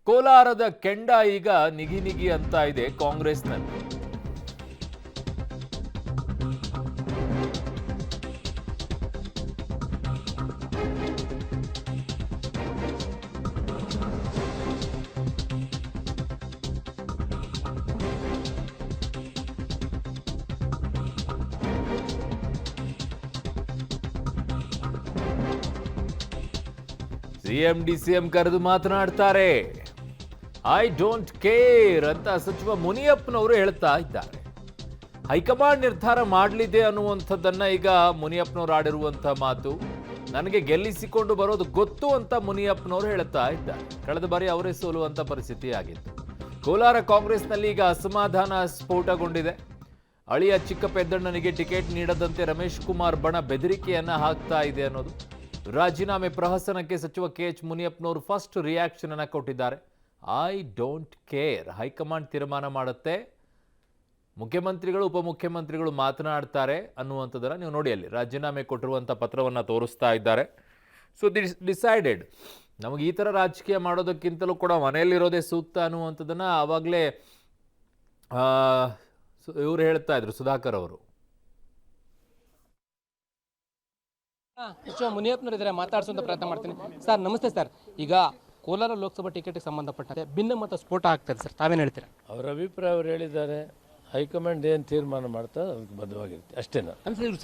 ಕೋಲಾರದ ಕೆಂಡ ಈಗ ನಿಗಿ ನಿಗಿ ಅಂತ ಇದೆ ಕಾಂಗ್ರೆಸ್ನಲ್ಲಿ. ಸಿಎಂ ಡಿಸಿಎಂ ಕರೆದು ಮಾತನಾಡ್ತಾರೆ. ಐ ಡೋಂಟ್ ಕೇರ್ ಅಂತ ಸಚಿವ ಮುನಿಯಪ್ಪನವರು ಹೇಳ್ತಾ ಇದ್ದಾರೆ. ಹೈಕಮಾಂಡ್ ನಿರ್ಧಾರ ಮಾಡಲಿದೆ ಅನ್ನುವಂಥದ್ದನ್ನ ಈಗ ಮುನಿಯಪ್ಪನವರು ಆಡಿರುವಂತಹ ಮಾತು. ನನಗೆ ಗೆಲ್ಲಿಸಿಕೊಂಡು ಬರೋದು ಗೊತ್ತು ಅಂತ ಮುನಿಯಪ್ಪನವರು ಹೇಳ್ತಾ ಇದ್ದಾರೆ. ಕಳೆದ ಬಾರಿ ಅವರೇ ಸೋಲುವಂತ ಪರಿಸ್ಥಿತಿ ಆಗಿತ್ತು. ಕೋಲಾರ ಕಾಂಗ್ರೆಸ್ನಲ್ಲಿ ಈಗ ಅಸಮಾಧಾನ ಸ್ಫೋಟಗೊಂಡಿದೆ. ಅಳಿಯ ಚಿಕ್ಕ ಪೆದ್ದಣ್ಣನಿಗೆ ಟಿಕೆಟ್ ನೀಡದಂತೆ ರಮೇಶ್ ಕುಮಾರ್ ಬಣ ಬೆದರಿಕೆಯನ್ನ ಹಾಕ್ತಾ ಇದೆ ಅನ್ನೋದು. ರಾಜೀನಾಮೆ ಪ್ರಹಸನಕ್ಕೆ ಸಚಿವ ಕೆಎಚ್ ಮುನಿಯಪ್ಪನವರು ಫಸ್ಟ್ ರಿಯಾಕ್ಷನ್ ಅನ್ನ ಕೊಟ್ಟಿದ್ದಾರೆ. ಐ ಡೋಂಟ್ ಕೇರ್, ಹೈಕಮಾಂಡ್ ತೀರ್ಮಾನ ಮಾಡುತ್ತೆ, ಮುಖ್ಯಮಂತ್ರಿಗಳು ಉಪಮುಖ್ಯಮಂತ್ರಿಗಳು ಮಾತನಾಡ್ತಾರೆ ಅನ್ನುವಂಥದ್ದನ್ನು ನೀವು ನೋಡಿ. ಅಲ್ಲಿ ರಾಜೀನಾಮೆ ಕೊಟ್ಟಿರುವಂಥ ಪತ್ರವನ್ನು ತೋರಿಸ್ತಾ ಇದ್ದಾರೆ. ಸೊ ಡಿಸೈಡೆಡ್, ನಮಗೆ ಈ ಥರ ರಾಜಕೀಯ ಮಾಡೋದಕ್ಕಿಂತಲೂ ಕೂಡ ಮನೆಯಲ್ಲಿರೋದೇ ಸೂಕ್ತ ಅನ್ನುವಂಥದ್ದನ್ನು ಆವಾಗಲೇ ಇವರು ಹೇಳ್ತಾ ಇದ್ರು, ಸುಧಾಕರ್ ಅವರು. ಮುನಿಯಪ್ಪನವರಿದ್ದಾರೆ, ಮಾತಾಡಿಸುವಂತ ಪ್ರಯತ್ನ ಮಾಡ್ತೀನಿ. ಸರ್ ನಮಸ್ತೆ ಸರ್. ಈಗ ಕೋಲಾರ ಲೋಕಸಭಾ ಟಿಕೆಟ್ಗೆ ಸಂಬಂಧಪಟ್ಟಂತೆ ಭಿನ್ನಮತ ಸ್ಫೋಟ ಆಗ್ತದೆ ಸರ್, ತಾವೇನು ಹೇಳ್ತೀರಾ? ಅವರ ಅಭಿಪ್ರಾಯ ಅವ್ರು ಹೇಳಿದ್ದಾರೆ. ಹೈಕಮಾಂಡ್ ಏನು ತೀರ್ಮಾನ ಮಾಡ್ತಾರೆ ಅದಕ್ಕೆ ಬದ್ಧವಾಗಿರುತ್ತೆ ಅಷ್ಟೇನಾ.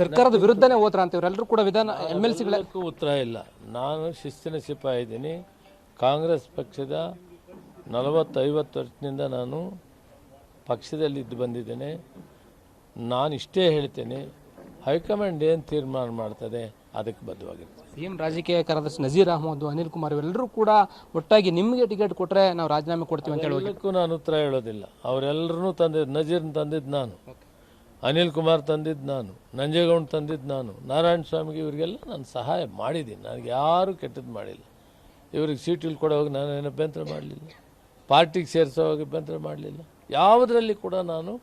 ಸರ್ಕಾರದ ವಿರುದ್ಧನೇ ಹೋದ್ರ ಅಂತ ಇವರೆಲ್ಲರೂ ಕೂಡ ವಿಧಾನ MLC-ಗಳಕ್ಕೂ ಉತ್ತರ ಇಲ್ಲ. ನಾನು ಶಿಸ್ತಿನ ಸಿಪಾಯಿ ಇದ್ದೀನಿ. ಕಾಂಗ್ರೆಸ್ ಪಕ್ಷದ 40-50 ವರ್ಷದಿಂದ ನಾನು ಪಕ್ಷದಲ್ಲಿ ಇದ್ದು ಬಂದಿದ್ದೇನೆ. ನಾನು ಇಷ್ಟೇ ಹೇಳ್ತೇನೆ, ಹೈಕಮಾಂಡ್ ಏನು ತೀರ್ಮಾನ ಮಾಡ್ತದೆ ಅದಕ್ಕೆ ಬದ್ಧವಾಗಿರುತ್ತೆ. ಸಿಎಂ ರಾಜಕೀಯ ಕಾರ್ಯದರ್ಶಿ ನಜೀರ್ ಅಹಮದ್, ಅನಿಲ್ ಕುಮಾರ್ ಇವೆಲ್ಲರೂ ಕೂಡ ಒಟ್ಟಾಗಿ ನಿಮಗೆ ಟಿಕೆಟ್ ಕೊಟ್ಟರೆ ನಾವು ರಾಜೀನಾಮೆ ಕೊಡ್ತೀವಿ ಅಂತ ಹೇಳೋದಕ್ಕೂ ನಾನು ಉತ್ತರ ಹೇಳೋದಿಲ್ಲ. ಅವರೆಲ್ಲರೂ ತಂದಿದ್ದು, ನಜೀರ್ ತಂದಿದ್ದು ನಾನು, ಅನಿಲ್ ಕುಮಾರ್ ತಂದಿದ್ದು ನಾನು, ನಂಜೇಗೌಡ ತಂದಿದ್ದು ನಾನು, ನಾರಾಯಣ ಸ್ವಾಮಿಗೆ ಇವರಿಗೆಲ್ಲ ನಾನು ಸಹಾಯ ಮಾಡಿದ್ದೀನಿ. ನನಗೆ ಯಾರೂ ಕೆಟ್ಟದ್ದು ಮಾಡಿಲ್ಲ. ಇವ್ರಿಗೆ ಸೀಟಲ್ಲಿ ಕೊಡೋವಾಗ ನಾನು ಏನು ಅಭ್ಯಂತರ ಮಾಡಲಿಲ್ಲ. ಪಾರ್ಟಿಗೆ ಸೇರಿಸೋವಾಗ ಅಭ್ಯಂತರ ಮಾಡಲಿಲ್ಲ. ಯಾವುದರಲ್ಲಿ ಕೂಡ ನಾನು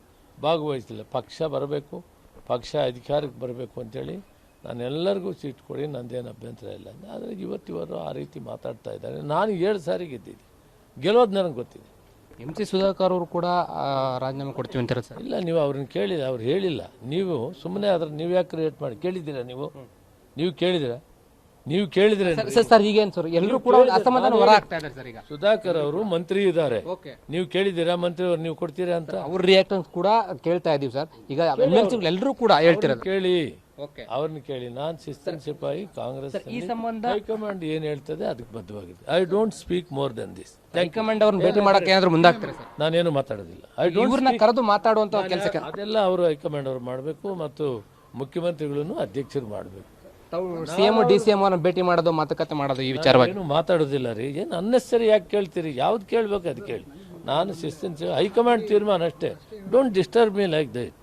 ಭಾಗವಹಿಸಲಿಲ್ಲ. ಪಕ್ಷ ಬರಬೇಕು, ಪಕ್ಷ ಅಧಿಕಾರಕ್ಕೆ ಬರಬೇಕು ಅಂತೇಳಿ ನಾನು ಎಲ್ಲರಿಗೂ ಸೀಟ್ ಕೊಡಿ, ನಂದೇನು ಅಭ್ಯಂತರ ಇಲ್ಲ. ಆದರೆ ಇವತ್ತಿವರು ಆ ರೀತಿ ಮಾತಾಡ್ತಾ ಇದ್ದಾರೆ. ನಾನು 7 ಸಾರಿ ಗೆದ್ದಿದ್ದೆ, ಗೆಲ್ಲೋದು ನನಗೆ ಗೊತ್ತಿದೆ. MC ಸುಧಾಕರ್ ಅವರು ಕೂಡ ರಾಜೀನಾಮೆ ಕೊಡ್ತೀವಿ ಅಂತಾರೆ ಸರ್. ಇಲ್ಲ, ನೀವು ಅವ್ರನ್ನ ಕೇಳಿಲ್ಲ, ಅವ್ರು ಹೇಳಿಲ್ಲ. ನೀವು ಸುಮ್ಮನೆ ಅದ್ರ ನೀವು ಯಾಕೆ ಕ್ರಿಯೇಟ್ ಮಾಡಿ ಕೇಳಿದ್ದೀರಾ? ನೀವು ಕೇಳಿದ್ರೆ ಸರ್ ಈಗೇನು ಸರ್ ಎಲ್ಲರೂ ಕೂಡ ಅಸಮಾಧಾನ ಹೊರ ಆಗ್ತಾ ಇದ್ದಾರೆ ಸರ್. ಈಗ ಸುಧಾಕರ್ ಅವರು ಮಂತ್ರಿ ಇದ್ದಾರೆ, ನೀವು ಕೇಳಿದ್ದೀರಾ ಮಂತ್ರಿ ಅವ್ರು ನೀವು ಕೊಡ್ತೀರಾ ಅಂತ? ಅವ್ರ ರಿಯಾಕ್ಷನ್ ಕೂಡ ಕೇಳ್ತಾ ಇದೀವಿ ಸರ್. ಈಗ MLC-ಗಳು ಎಲ್ಲರೂ ಕೂಡ ಹೇಳ್ತಿರೋದು ಕೇಳಿ, ಅವ್ರನ್ನ ಕೇಳಿ. ನಾನು ಶಿಸ್ತಿನ ಸಿಪಾಯಿ, ಕಾಂಗ್ರೆಸ್ ಈ ಸಂಬಂಧ ಹೈಕಮಾಂಡ್ ಏನ್ ಹೇಳ್ತದೆ ಅದಕ್ಕೆ ಬದ್ಧವಾಗಿದೆ. I don't speak more than this. High command ಅವ್ರನ್ನ ಭೇಟಿ ಮಾಡಕ್ಕೆ ಏನಾದ್ರು ಮುಂದಾಗ್ತಾರೆ ಸರ್? ನಾನೇನು ಮಾತಾಡೋದಿಲ್ಲ. ಇವ್ರನ್ನ ಕರೆದು ಮಾತಾಡುವಂತ ಕೆಲಸಕ್ಕೆ ಅದೆಲ್ಲ ಅವರು ಹೈಕಮಾಂಡ್ ಅವರು ಮಾಡಬೇಕು, ಮತ್ತು ಮುಖ್ಯಮಂತ್ರಿಗಳನ್ನು ಅಧ್ಯಕ್ಷರು ಮಾಡಬೇಕು. CM DCM ಅವ್ರನ್ನ ಭೇಟಿ ಮಾಡೋದು, ಮಾತುಕತೆ ಮಾಡೋದು ಈ ವಿಚಾರವಾಗಿ ಏನು ಮಾತಾಡೋದಿಲ್ಲ ರೀ. ಏನು ಅನ್ನೆಸರಿ ಯಾಕೆ ಕೇಳ್ತೀರಿ? ಯಾವ್ದು ಕೇಳ್ಬೇಕು ಅದು ಕೇಳಿ. ನಾನು ಶಿಸ್ತಿನ ಹೈಕಮಾಂಡ್ ತೀರ್ಮಾನ ಅಷ್ಟೇ. Don't disturb me like that.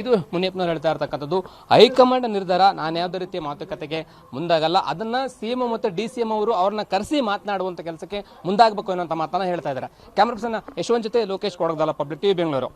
ಇದು ಮುನಿಯಪ್ಪನವ್ರು ಹೇಳ್ತಾ ಇರ್ತಕ್ಕಂಥದ್ದು. ಹೈಕಮಾಂಡ್ ನಿರ್ಧಾರ, ನಾನು ಯಾವುದೇ ರೀತಿಯ ಮಾತುಕತೆಗೆ ಮುಂದಾಗಲ್ಲ. ಅದನ್ನ CM ಮತ್ತು DCM ಅವರು ಅವ್ರನ್ನ ಕರೆಸಿ ಮಾತನಾಡುವಂತ ಕೆಲಸಕ್ಕೆ ಮುಂದಾಗಬೇಕು ಅನ್ನೋಂಥ ಮಾತನ್ನ ಹೇಳ್ತಾ ಇದ್ದಾರೆ. ಕ್ಯಾಮರಾ ಪರ್ಸನ್ ಯಶವಂತ್ ಜೊತೆ ಲೋಕೇಶ್ ಕೊಡಗದಲ್ಲ, ಪಬ್ಲಿಕ್ ಟಿವಿ ಬೆಂಗಳೂರು.